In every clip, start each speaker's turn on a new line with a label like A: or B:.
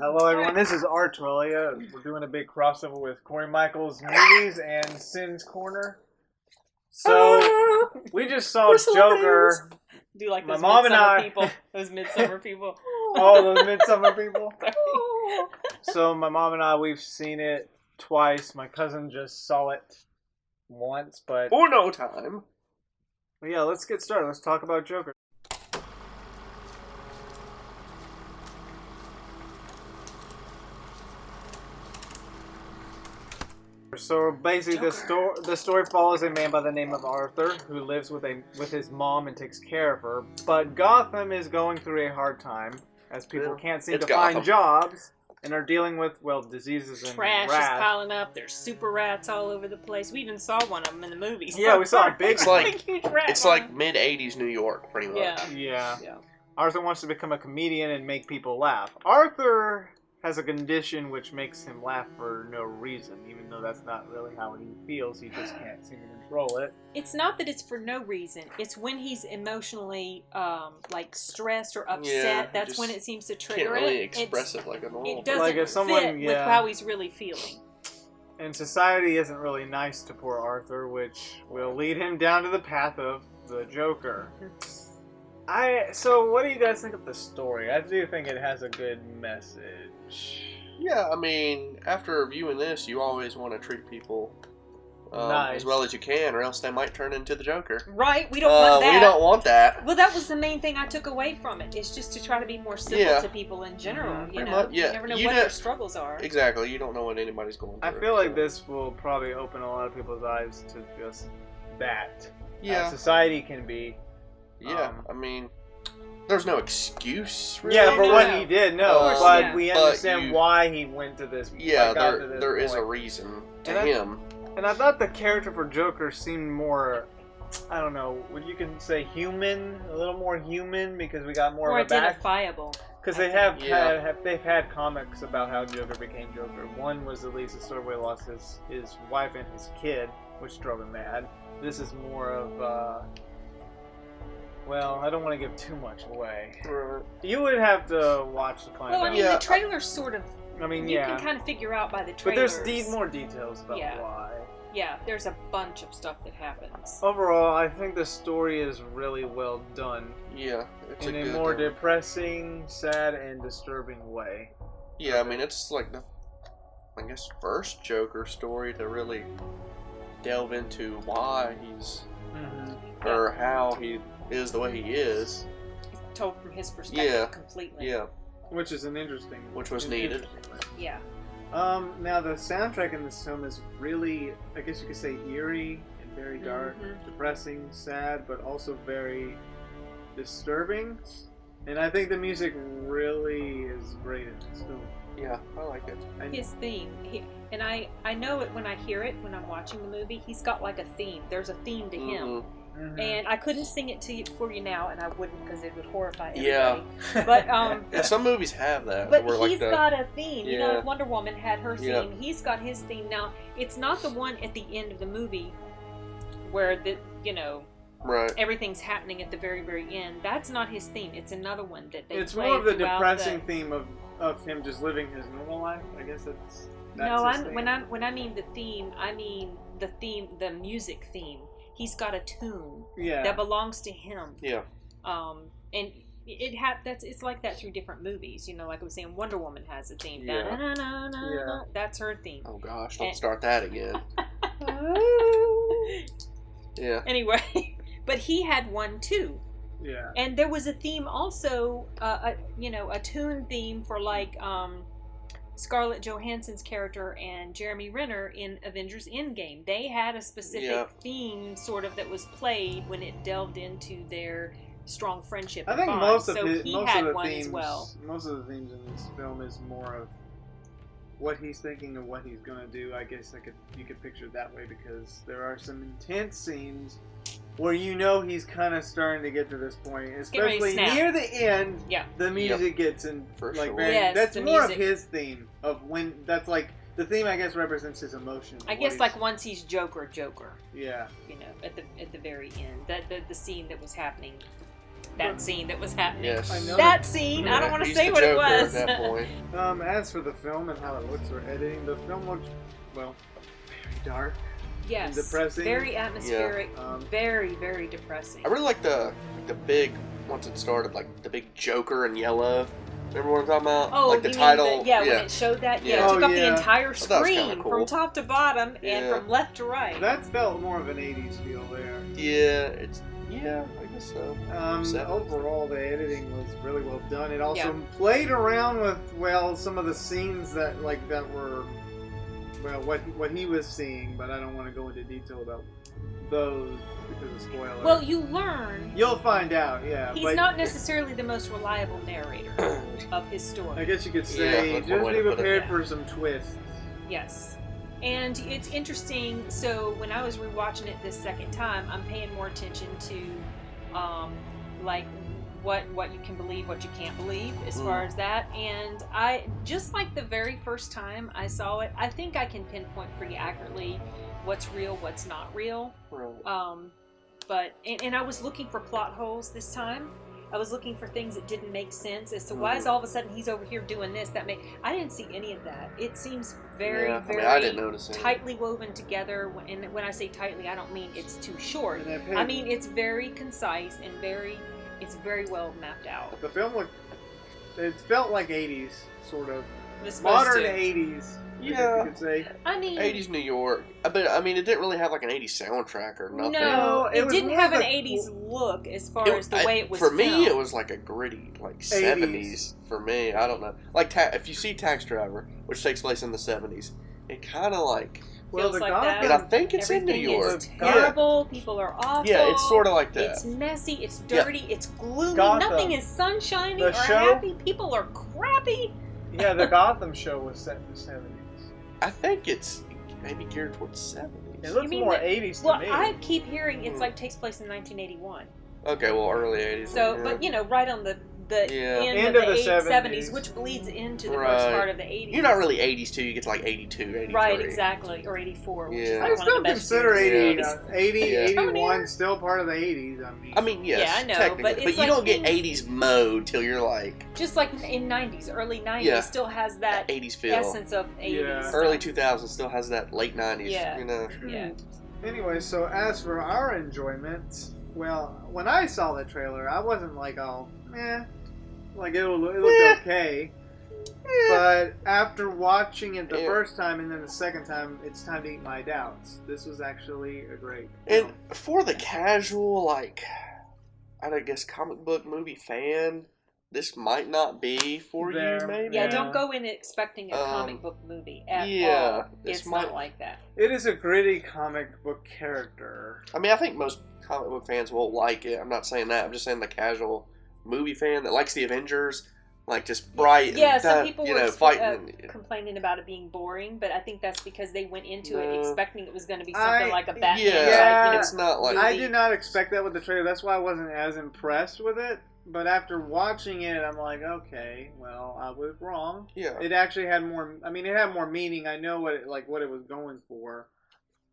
A: Hello, everyone. This is Arturelia. We're doing a big crossover with Corey Michaels' movies and Sin's Corner. So we just saw Joker.
B: Do you like
A: My
B: those
A: mom and
B: midsummer
A: I-
B: people? Those midsummer people.
A: All those midsummer people. So my mom and I, we've seen it twice. My cousin just saw it once, but
C: For no time.
A: yeah, let's get started. Let's talk about Joker. So basically, the story follows a man by the name of Arthur who lives with his mom and takes care of her. But Gotham is going through a hard time as people can't seem to find jobs and are dealing with diseases and
B: Trash
A: rats.
B: is piling up. There's super rats all over the place. We even saw one of them in the movies.
A: Yeah, we saw a big.
C: It's like
B: huge rat.
C: it's like mid '80s New York, pretty much.
B: Yeah.
A: Yeah. Arthur wants to become a comedian and make people laugh. Arthur has a condition which makes him laugh for no reason, even though that's not really how he feels. He just can't seem to control it.
B: It's not that it's for no reason. It's when he's emotionally like stressed or upset. That's when it seems to trigger
C: Can't really
B: it.
C: express it like a normal.
B: It doesn't
A: Like if someone-
B: fit with
A: yeah.
B: how he's really feeling.
A: And society isn't really nice to poor Arthur, which will lead him down to the path of the Joker. So what do you guys think of the story? I do think it has a good message.
C: Yeah, I mean, after viewing this, you always want to treat people
A: Nice.
C: as well as you can, or else they might turn into the Joker.
B: Right? We don't want that.
C: We don't want that.
B: Well, that was the main thing I took away from it. It's just to try to be more simple to people in general. You
C: Pretty
B: know,
C: much, yeah.
B: you never know
C: You
B: what
C: know-
B: their struggles are.
C: Exactly. You don't know what anybody's going through.
A: I feel like this will probably open a lot of people's eyes to just that.
C: Yeah.
A: Society can be.
C: Yeah. I mean, there's no excuse. Really.
A: Yeah, for
B: no,
A: what
B: no.
A: he did,
C: course,
A: but
B: yeah.
A: we
C: But
A: understand
C: you-
A: why he went to this.
C: Yeah,
A: got to this
C: there is a
A: point.
C: reason to
A: And I-
C: him.
A: And I thought the character for Joker seemed more, I don't know, what you can say human, a little more human, because we got more of a back.
B: identifiable.
A: Because
B: I
A: they
B: think.
A: they've had comics about how Joker became Joker. One was at least a story where he lost his wife and his kid, which drove him mad. This is more of, well, I don't want to give too much away. You would have to watch to find
B: Well, I
A: out.
B: mean,
C: Yeah.
B: the trailer's sort of.
A: I mean,
B: You
A: yeah.
B: can kind of figure out by the
A: But
B: trailers.
A: there's more details about
B: Yeah.
A: why.
B: Yeah, there's a bunch of stuff that happens.
A: Overall, I think the story is really well done.
C: Yeah, it's
A: In
C: a
A: a
C: good,
A: more depressing, sad, and disturbing way.
C: Yeah, I mean, it's like the, I guess, first Joker story to really delve into why he's, or how he is the way he is.
B: Told from his perspective
C: Yeah.
B: completely.
C: Yeah,
A: Which is an interesting...
C: Which was
A: an
C: needed.
A: interesting one.
B: Yeah.
A: Now the soundtrack in this film is really, I guess you could say, eerie and very dark, depressing, sad, but also very disturbing. And I think the music really is great in this film.
C: yeah, I like it.
B: His theme, and I know it when I hear it when I'm watching the movie. He's got like a theme. There's a theme to him, and I couldn't sing it to you for you now, and I wouldn't because it would horrify everybody.
C: Yeah.
B: But
C: Yeah, some movies have that.
B: But
C: where,
B: he's
C: like,
B: got a theme. You know,
C: Yeah.
B: like Wonder Woman had her theme.
C: Yeah.
B: He's got his theme. Now, it's not the one at the end of the movie where
C: right.
B: everything's happening at the very, very end. That's not his theme. It's another one that they
A: It's
B: play
A: more of the
B: throughout
A: depressing theme of him just living his normal life. I guess that's
B: No,
A: his theme.
B: when I mean the theme, I mean the music theme. He's got a tune
A: Yeah.
B: that belongs to him.
C: Yeah.
B: And it's like that through different movies. You know, like I was saying, Wonder Woman has a theme.
C: Yeah.
A: Yeah.
B: That's her theme.
C: Oh gosh, don't start that again. Yeah.
B: Anyway, but he had one too.
A: Yeah.
B: And there was a theme also, a tune theme for like Scarlett Johansson's character and Jeremy Renner in Avengers Endgame. They had a specific theme sort of that was played when it delved into their strong friendship.
A: I think
B: bond.
A: most of
B: so
A: his,
B: he
A: most
B: had
A: of the
B: one
A: themes,
B: as well.
A: most of the themes in this film is more of what he's thinking of what he's gonna do. I guess you could picture it that way because there are some intense scenes where he's kind of starting to get to this point,
B: ready to
A: especially
B: snap.
A: near the end.
B: Yeah.
A: The music gets in
C: For
A: like
C: sure.
A: very,
B: Yes,
A: that's
B: the
A: more
B: music.
A: of his theme of when that's like the theme. I guess represents his emotions.
B: I guess like once he's Joker,
A: yeah.
B: at the very end, that the scene that was happening that scene that was happening.
C: Yes.
A: I know
B: That scene, I don't want to
C: He's
B: say
C: the
B: what it
C: Joker
B: was.
C: At that point.
A: As for the film and how it looks for editing, the film looks, well, very dark.
B: Yes.
A: Depressing.
B: Very atmospheric.
A: Yeah.
B: Very, very depressing.
C: I really like the big, once it started, like the big Joker in yellow. Remember what I'm talking about?
B: Oh,
C: like the
B: you
C: title.
B: mean when it showed that? Yeah,
C: Yeah.
B: it took
A: Oh,
B: up the
A: yeah.
B: entire
C: thought that was kinda
B: screen
C: cool.
B: from top to bottom and
C: Yeah.
B: from left to right.
A: That felt more of an 80s feel there.
C: Yeah, I guess so.
A: Overall, the editing was really well done. It also played around with, well, some of the scenes that were, well, what he was seeing, but I don't want to go into detail about those because of spoilers.
B: Well, you learn.
A: You'll find out, yeah.
B: He's not necessarily the most reliable narrator of his story.
A: I guess you could say,
C: that's one
A: just
C: way
A: be
C: to put it.
A: prepared
B: Yeah.
A: for some twists.
B: Yes. And it's interesting. So when I was rewatching it this second time, I'm paying more attention to, like what you can believe, what you can't believe, as far as that. And I just like the very first time I saw it, I think I can pinpoint pretty accurately what's real, what's not real.
C: Right.
B: But I was looking for plot holes this time. I was looking for things that didn't make sense as to why is all of a sudden he's over here doing this. I didn't see any of that. It seems very, very
C: I didn't notice it.
B: tightly woven together. And when I say tightly, I don't mean it's too short.
A: And
B: I mean it's very concise and it's very well mapped out.
A: the film it felt like 80s, sort of.
B: It's supposed
A: Modern
B: to.
A: 80s, I guess
C: Yeah.
A: you could say.
B: I mean,
C: 80s New York. But I mean, it didn't really have like an 80s soundtrack or nothing.
B: no,
A: It
B: it
A: was
B: didn't
A: more
B: have
A: of
B: an
A: a-
B: 80s look as far as the way it was
C: For me,
B: filmed.
C: it was like a gritty, like 70s. For me, I don't know. Like if you see Taxi Driver, which takes place in the 70s, it kind of like.
A: Well,
B: Feels
A: the
B: like
A: Gotham,
B: that.
C: And I think it's in New
B: Everything
C: York.
B: is terrible. People are awful.
C: Yeah, it's sort of like that.
B: It's messy. It's dirty. It's gloomy.
A: Gotham.
B: Nothing is sunshiny
A: The
B: or
A: show-
B: happy. People are crappy.
A: yeah, the Gotham show was set in the 70s.
C: I think it's maybe geared towards 70s.
A: It looks
B: mean
A: more
B: that-
A: 80s to
B: Well,
A: me.
B: I keep hearing it's like takes place in 1981.
C: Okay, well, early 80s.
B: So,
C: yeah.
B: but right on the
C: Yeah.
B: end of the 70s, which bleeds into the first part of the 80s.
C: You're not really 80s too. You get to like 82, 83.
B: Right, exactly, or 84. Which is
C: Yeah.
B: like
A: I
B: one of
A: still
B: the best
A: consider
B: years.
A: 80,
C: Yeah.
A: 81 still part of the 80s.
C: I mean, yes,
B: Yeah, I know,
C: technically,
B: but
C: but,
B: it's
C: you
B: like
C: don't get
B: things-
C: 80s mode till you're like
B: Just like in 90s, early 90s
C: Yeah.
B: still has that
C: 80s feel.
B: essence of 80s.
A: Yeah.
B: stuff.
C: Early 2000s still has that late 90s.
B: Yeah.
C: You know.
B: Yeah.
A: Anyway, so as for our enjoyment, well, when I saw the trailer, I wasn't like, oh, like it looked okay. But after watching it the first time and then the second time, it's time to eat my doubts. This was actually a great
C: And
A: film.
C: for the casual, like, I guess comic book movie fan, this might not be for you,
A: There-
C: maybe.
B: Yeah,
A: Yeah.
B: don't go in expecting a comic book movie at
C: yeah,
B: all.
C: this
B: It's
C: might-
B: not like that.
A: It is a gritty comic book character.
C: I mean, I think most comic book fans will like it. I'm not saying that. I'm just saying the casual movie fan that likes the Avengers, like just bright.
B: Yeah,
C: and
B: some people were
C: fighting.
B: complaining about it being boring, but I think that's because they went into it
C: No.
B: expecting it was going to be something like a Batman.
C: Yeah,
B: type,
C: it's not like.
A: I did not expect that with the trailer. That's why I wasn't as impressed with it. But after watching it, I'm like, okay, well, I was wrong.
C: Yeah.
A: It actually had more. I mean, it had more meaning. I know what it was going for.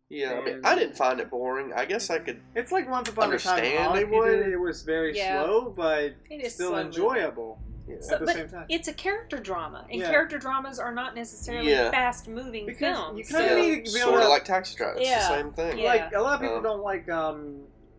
C: Yeah, I mean, I didn't find it boring. I guess I could.
A: It's like Once Upon a Time in
C: Understand if you
A: Hollywood.
C: did.
A: It was very
B: Yeah.
A: slow, but
B: It is
A: still
B: slow
A: enjoyable
C: Yeah.
B: So,
A: at the
B: but
A: same time.
B: it's a character drama, and
A: Yeah.
B: character dramas are not necessarily
C: Yeah.
B: fast-moving
A: Because
B: films.
A: you kinda
B: so-
A: need to be able
C: Sort
A: to-
C: of like Taxi Driver. It's
B: Yeah.
C: the same thing.
B: Yeah.
A: Like a lot of people
C: Um,
A: don't like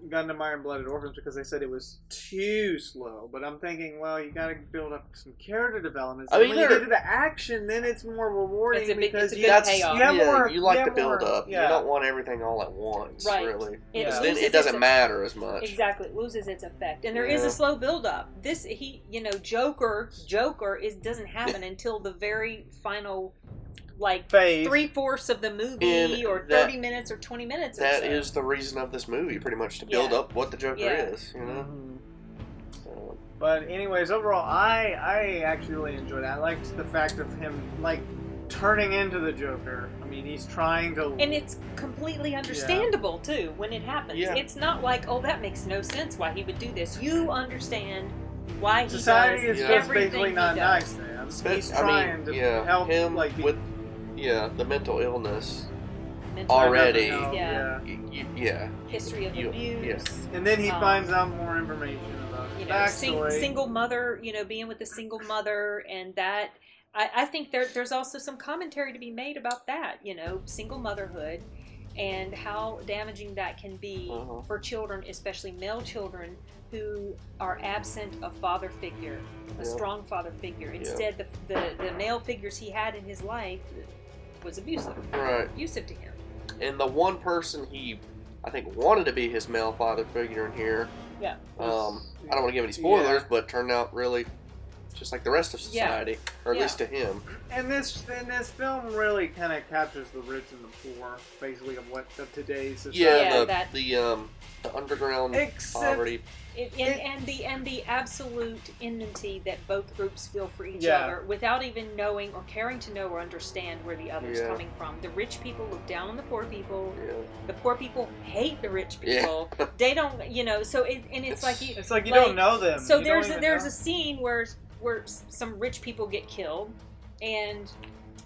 A: Gundam Iron Blooded Orphans because they said it was too slow. But I'm thinking, well, you got to build up some character development. So
C: I mean,
A: when you
C: there-
A: get to the action, then it's more rewarding
B: It's a big-
A: because
B: it's a
A: you,
B: good
C: That's
B: payoff.
A: you have more.
C: you like
A: you
C: the
A: have
C: build
A: more-
C: up.
A: Yeah.
C: You don't want everything all at once,
B: Right.
C: really.
B: It
A: Yeah.
C: Then
B: loses
C: it doesn't
B: its-
C: matter as much.
B: Exactly, it loses its effect, and there is
C: Yeah.
B: a slow build-up. Joker doesn't happen until the very final, like
A: Phase.
B: 3/4 of the movie,
C: And
B: or 30 minutes or 20 minutes.
C: That
B: or so.
C: is the reason of this movie, pretty much, to build
B: Yeah.
C: up what the Joker
B: Yeah.
C: is. You know.
A: Mhm.
C: So,
A: But anyways, overall, I actually really enjoyed it. I liked the fact of him like turning into the Joker. I mean, he's trying to.
B: And it's completely understandable too when it happens.
C: Yeah.
B: It's not like, oh, that makes no sense why he would do this. You understand why he
A: Society
B: does
A: is
C: Yeah.
A: just
B: everything
A: basically
B: he
A: not
B: does.
A: nice to him. He's trying to help
C: him
A: like
C: with the mental illness.
B: Mental
C: Already.
B: health, yeah.
C: Yeah.
B: History of
C: You-
B: abuse.
C: yeah.
A: And then he
B: Um,
A: finds out more information about
B: single mother, being with a single mother, and that I think there's also some commentary to be made about that, single motherhood and how damaging that can be for children, especially male children who are absent a father figure, a strong father figure. Instead, the male figures he had in his life was abusive to him.
C: And the one person he, I think, wanted to be his male father figure in here, I don't want to give any spoilers, but turned out really just like the rest of society, or at least to him.
A: And this film really kind of captures the rich and the poor, basically, of today's society.
C: The underground poverty.
B: And the absolute enmity that both groups feel for each other without even knowing or caring to know or understand where the other's coming from. The rich people look down on the poor people. Yeah. The poor people hate the rich people. Yeah. They don't, so it's like you
A: don't know them.
B: So there's a scene where some rich people get killed, and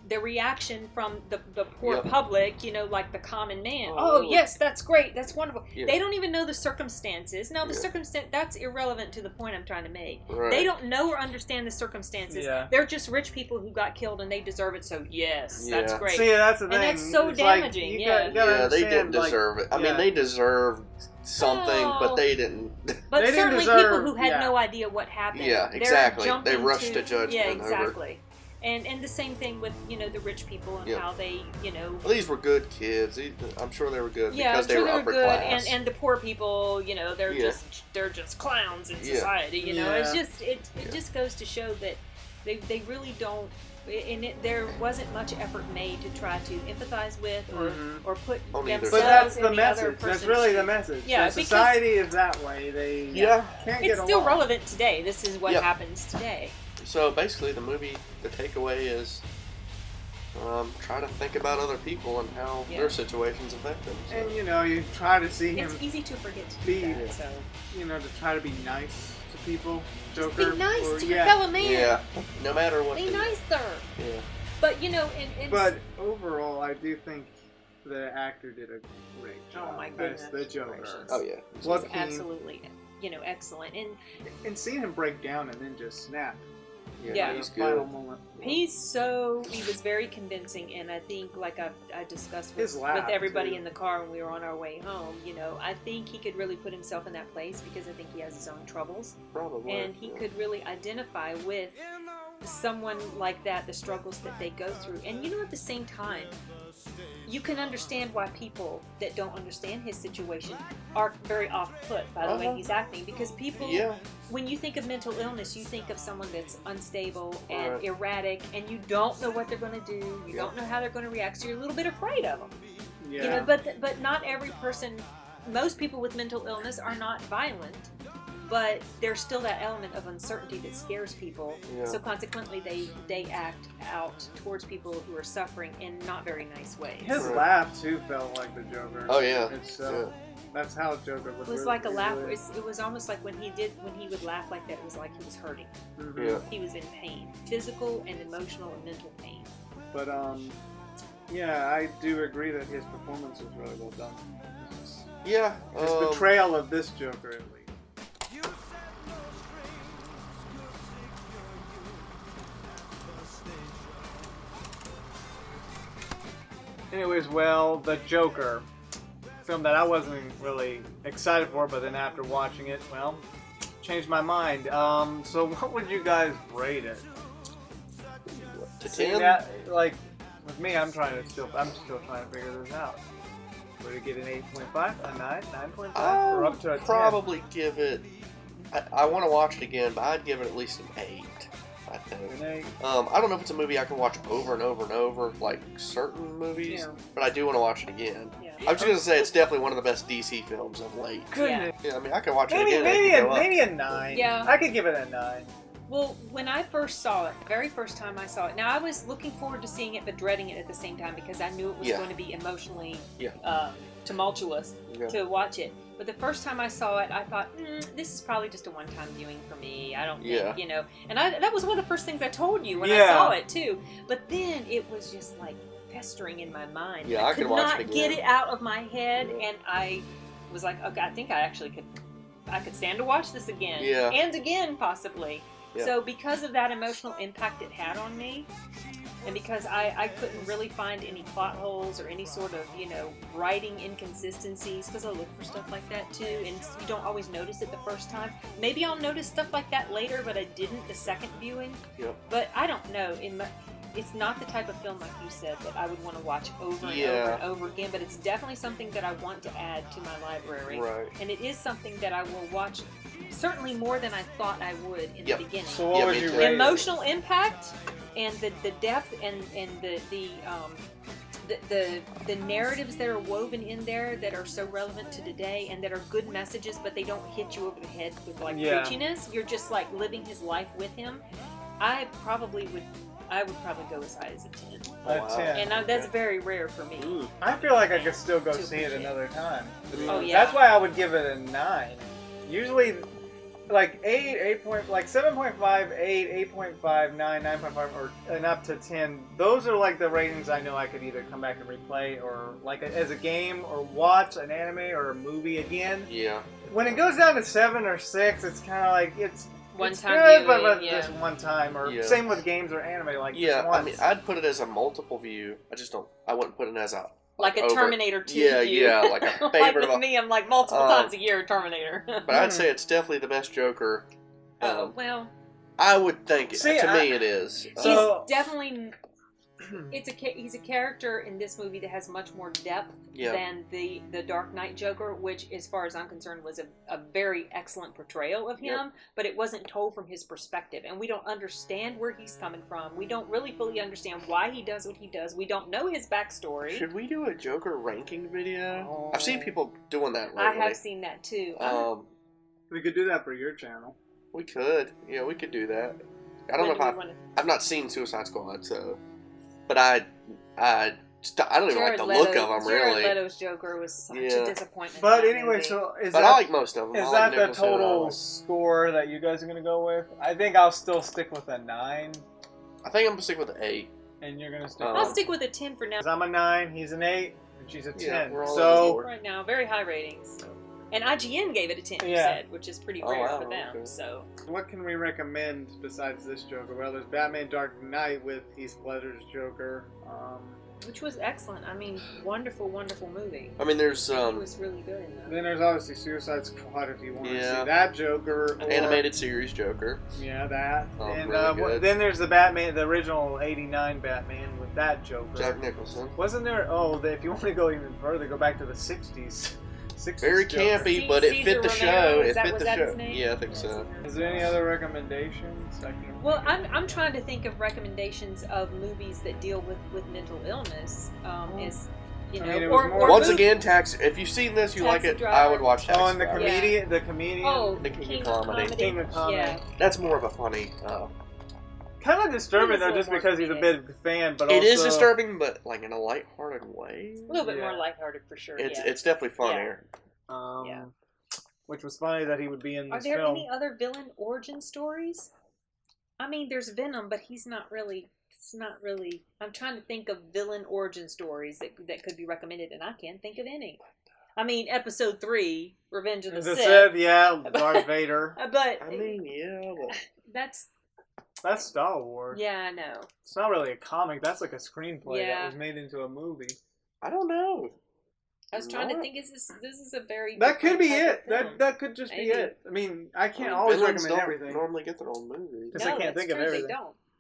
B: the reaction from the poor public, like the common man. Oh, yes, that's great. That's wonderful. Yeah. They don't even know the circumstances. Now, the circumstance, that's irrelevant to the point I'm trying to make. Right. They don't know or understand the circumstances. Yeah. They're just rich people who got killed, and they deserve it, so yes, that's great.
A: See, that's the thing.
B: And that's so damaging.
A: Like,
C: they didn't deserve it. I mean, they deserved something, but they didn't.
B: But certainly people who had no idea what happened.
C: Yeah, exactly. They rushed to judgment.
B: Yeah, exactly. And the same thing with, the rich people and how they,
C: Well, these were good kids. I'm sure they were good because they were upper class.
B: And the poor people, they're just clowns in society. It just goes to show that they really don't. There wasn't much effort made to try to empathize with or put themselves
A: But that's the
B: in
A: message. That's really the message. Yeah, society is that way. They can't get
B: It's still relevant today. This is what happens today.
C: So basically, the movie, the takeaway is try to think about other people and how their situations affect them. So.
A: And you try to see him.
B: It's easy to forget to
A: be,
B: do that, so.
A: To try to be nice to people.
B: Just be nice to your fellow man.
C: Yeah, no matter what.
B: Be nicer.
C: Yeah.
B: But
A: But overall, I do think the actor did a great job.
B: Oh my goodness.
A: As the Joker.
B: Gracious.
C: Oh yeah.
B: He's absolutely, excellent.
A: And seeing him break down and then just snap.
B: Yeah,
C: he's good.
B: He was very convincing, and I think, like I discussed with everybody in the car when we were on our way home, I think he could really put himself in that place because I think he has his own troubles.
C: Probably.
B: And he could really identify with someone like that, the struggles that they go through. And at the same time, you can understand why people that don't understand his situation are very off-put by the way he's acting, because people, when you think of mental illness, you think of someone that's unstable and erratic, and you don't know what they're going to do, you don't know how they're going to react, so you're a little bit afraid of them. Yeah. But not every person, most people with mental illness are not violent, but there's still that element of uncertainty that scares people. Yeah. So consequently, they act out towards people who are suffering in not very nice ways.
A: His laugh too felt like the Joker.
C: Oh yeah,
A: that's how Joker would.
B: It was like a laugh. It was almost like when he would laugh like that. It was like he was hurting.
A: Mm-hmm. Yeah.
B: He was in pain, physical and emotional and mental pain.
A: But I do agree that his performance was really well done. His portrayal of this Joker, at least. Anyways, the Joker, film that I wasn't really excited for, but then after watching it, changed my mind. So what would you guys rate it?
C: To 10?
A: With me, I'm still trying to figure this out. Would it get an 8.5, a 9, 9.5, or up to a 10?
C: Probably give it. I want to watch it again, but I'd give it at least an 8. I think. I don't know if it's a movie I can watch over and over and over, like certain movies, but I do want to watch it again. Yeah. I was just going to say it's definitely one of the best DC films of late.
A: Goodness.
C: Yeah, I mean, I can watch it again.
A: Maybe a 9. Yeah. I could give it a 9.
B: Well, when I first saw it, the very first time I saw it, now I was looking forward to seeing it, but dreading it at the same time because I knew it was going to be emotionally tumultuous to watch it. But the first time I saw it, I thought, this is probably just a one-time viewing for me. I don't think, And that was one of the first things I told you when I saw it, too. But then it was just, festering in my mind.
C: Yeah, I could watch it again.
B: Get it out of my head, and I was like, okay, I think I actually could could stand to watch this again.
C: Yeah.
B: And again, possibly.
C: Yeah.
B: So because of that emotional impact it had on me, and because I couldn't really find any plot holes or any sort of, writing inconsistencies, because I look for stuff like that too, and you don't always notice it the first time. Maybe I'll notice stuff like that later, but I didn't the second viewing.
C: Yep.
B: But I don't know. It's not the type of film, like you said, that I would want to watch over and over and over again, but it's definitely something that I want to add to my library.
C: Right.
B: And it is something that I will watch certainly more than I thought I would in the beginning.
A: So what would you rate it?
B: Emotional impact and the depth and the narratives that are woven in there that are so relevant to today and that are good messages, but they don't hit you over the head with preachiness. You're just like living his life with him. I would probably go as high as a 10.
A: A 10.
B: And that's very rare for me.
C: Ooh.
A: I feel like I could still go
B: To
A: see it
B: appreciate.
A: another time.
B: Oh, yeah.
A: That's why I would give it a 9. Usually, like 8 point, like 7.5, 8, 8.5, 9, 9.5, and up to 10. Those are like the ratings I know I could either come back and replay, or like as a game, or watch an anime or a movie again.
C: Yeah.
A: When it goes down to 7 or 6, it's kind of like it's
B: One-time
A: good,
B: viewing,
A: but
B: yeah.
A: just one time. Or
C: Yeah.
A: same with games or anime, like
C: Yeah,
A: just once.
C: I mean, I'd put it as a multiple view. I wouldn't put it as a...
B: Like a
C: over-
B: Terminator 2
C: Yeah,
B: view.
C: yeah, like a
B: Like
C: favorite
B: with
C: of a...
B: me, I'm like multiple times a year Terminator.
C: But I'd say it's definitely the best Joker.
B: Oh, well,
C: I would think,
A: See,
C: to me it is.
A: So-
B: he's definitely... He's a character in this movie that has much more depth
C: Yeah.
B: than the Dark Knight Joker, which, as far as I'm concerned, was a very excellent portrayal of him,
C: Yep.
B: but it wasn't told from his perspective, and we don't understand where he's coming from. We don't really fully understand why he does what he does. We don't know his backstory.
C: Should we do a Joker ranking video? I've seen people doing that lately.
B: I have seen that too.
A: We could do that for your channel.
C: We could. Yeah, we could do that. I don't know if I've not seen Suicide Squad, so... But I don't even like the look of him, really.
B: Jared Leto's Joker was such a disappointment.
A: But
B: in that
A: anyway,
B: movie.
A: so
C: But I like most of them.
A: Is
C: I
A: that
C: like
A: the
C: Nicholson,
A: total score that you guys are going to go with? I think I'll still stick with a 9.
C: I think I'm going to stick with the 8.
A: And you're going to stick
B: I'll stick with a 10 for now.
A: 'Cause I'm a 9, he's an 8, and she's a 10.
C: Yeah, we're all
A: so,
B: Right now, very high ratings. And IGN gave it a 10, you
A: Yeah.
B: said, which is pretty
C: Oh,
B: rare
C: wow,
B: for them.
C: okay.
B: So
A: what can we recommend besides this Joker? Well, there's Batman Dark Knight with Heath Ledger's Joker.
B: which was excellent. I mean, wonderful, wonderful movie.
C: I mean, there's
B: He was really good in that.
A: Then there's obviously Suicide Squad if you want to
C: Yeah.
A: see that Joker.
C: an
A: or-
C: animated series Joker.
A: Yeah, that.
C: Oh,
A: and
C: really good.
A: then there's the Batman, the original '89 Batman with that Joker.
C: Jack Nicholson.
A: Wasn't there? Oh, if you want to go even further, go back to the '60s.
C: Very
A: Joker.
C: campy, but it fit the
B: Caesar
C: show.
B: Romero,
C: It
B: was
C: fit the
B: that
C: show.
B: his name?
C: Yeah, I think so.
A: Is there any other recommendations? I can't
B: Well,
A: remember.
B: I'm trying to think of recommendations of movies that deal with mental illness. As you know,
A: I mean, it was
B: or,
A: more-
B: or
C: Once
B: mov-
C: again, If you've seen this, you like
B: Taxi
C: it.
B: Driver.
C: I would watch Taxi
A: Oh, and the
C: Driver.
A: comedian, the comedian.
B: Oh,
C: The King of
B: of
C: Comedy.
A: King of Comedy.
B: Yeah,
C: That's more of a funny.
A: Kind of disturbing
B: It is a
A: though,
B: little
A: just
B: more
A: because he's a
B: comedic.
A: big fan. But
C: It
A: also,
C: is disturbing, but like in a lighthearted way.
B: a little bit
A: Yeah.
B: more lighthearted for sure.
C: It's definitely funnier.
B: Yeah.
A: Which was funny that he would be in
B: Are
A: this
B: there
A: film.
B: any other villain origin stories? I mean, there's Venom, but he's not really. It's not really. I'm trying to think of villain origin stories that could be recommended, and I can't think of any. I mean, Episode 3, Revenge of the
A: The
B: Sith.
A: Sith, yeah, Darth Vader.
B: But
C: I mean, yeah. But
B: that's
A: That's Star Wars.
B: yeah, I know.
A: It's not really a comic. That's like a screenplay
B: Yeah.
A: that was made into a movie.
C: I don't know.
B: I was trying to
C: What?
B: think. This is a very
A: That could be
B: different
A: it.
B: type of film.
A: That could just
B: Maybe.
A: be it. I mean, I can't
C: I mean,
A: always
C: villains
A: recommend
C: don't
A: everything.
C: normally get their own movies.
A: Because I can't
B: that's
A: think of
B: true,
A: everything.
B: They don't.